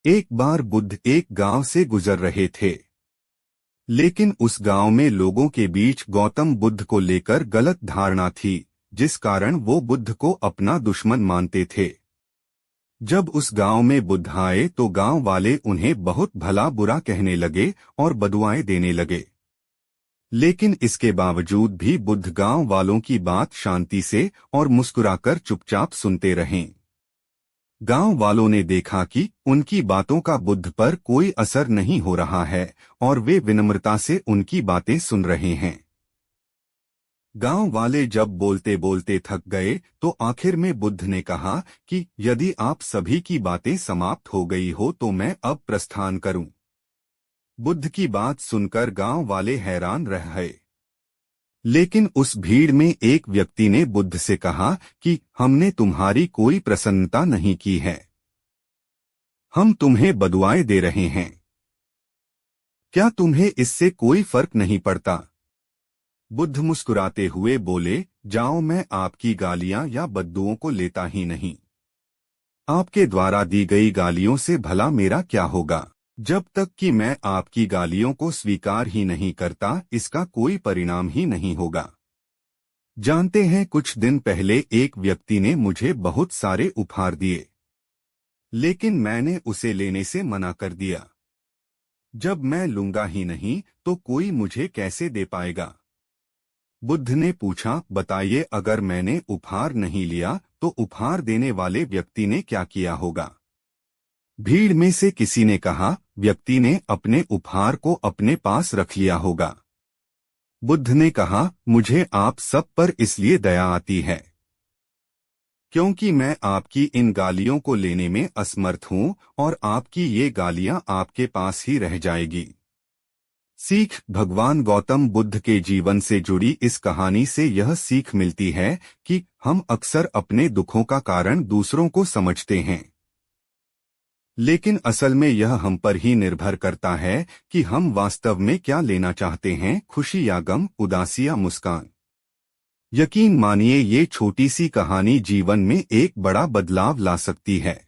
एक बार बुद्ध एक गांव से गुजर रहे थे, लेकिन उस गांव में लोगों के बीच गौतम बुद्ध को लेकर गलत धारणा थी, जिस कारण वो बुद्ध को अपना दुश्मन मानते थे। जब उस गांव में बुद्ध आए तो गांव वाले उन्हें बहुत भला बुरा कहने लगे और बदुआएं देने लगे। लेकिन इसके बावजूद भी बुद्ध गांव वालों की बात शांति से और मुस्कुराकर चुपचाप सुनते रहे। गांव वालों ने देखा कि उनकी बातों का बुद्ध पर कोई असर नहीं हो रहा है और वे विनम्रता से उनकी बातें सुन रहे हैं। गांव वाले जब बोलते बोलते थक गए तो आखिर में बुद्ध ने कहा कि यदि आप सभी की बातें समाप्त हो गई हो तो मैं अब प्रस्थान करूं। बुद्ध की बात सुनकर गांव वाले हैरान रह गए। लेकिन उस भीड़ में एक व्यक्ति ने बुद्ध से कहा कि हमने तुम्हारी कोई प्रसन्नता नहीं की है, हम तुम्हें बदुआएं दे रहे हैं। क्या तुम्हें इससे कोई फर्क नहीं पड़ता? बुद्ध मुस्कुराते हुए बोले, जाओ, मैं आपकी गालियां या बद्दुओं को लेता ही नहीं। आपके द्वारा दी गई गालियों से भला मेरा क्या होगा? जब तक कि मैं आपकी गालियों को स्वीकार ही नहीं करता, इसका कोई परिणाम ही नहीं होगा। जानते हैं, कुछ दिन पहले एक व्यक्ति ने मुझे बहुत सारे उपहार दिए, लेकिन मैंने उसे लेने से मना कर दिया। जब मैं लूंगा ही नहीं तो कोई मुझे कैसे दे पाएगा? बुद्ध ने पूछा, बताइए, अगर मैंने उपहार नहीं लिया तो उपहार देने वाले व्यक्ति ने क्या किया होगा? भीड़ में से किसी ने कहा, व्यक्ति ने अपने उपहार को अपने पास रख लिया होगा। बुद्ध ने कहा, मुझे आप सब पर इसलिए दया आती है क्योंकि मैं आपकी इन गालियों को लेने में असमर्थ हूं और आपकी ये गालियां आपके पास ही रह जाएगी। सीख। भगवान गौतम बुद्ध के जीवन से जुड़ी इस कहानी से यह सीख मिलती है कि हम अक्सर अपने दुखों का कारण दूसरों को समझते हैं, लेकिन असल में यह हम पर ही निर्भर करता है कि हम वास्तव में क्या लेना चाहते हैं, खुशी या गम, उदासी या मुस्कान। यकीन मानिए, ये छोटी सी कहानी जीवन में एक बड़ा बदलाव ला सकती है।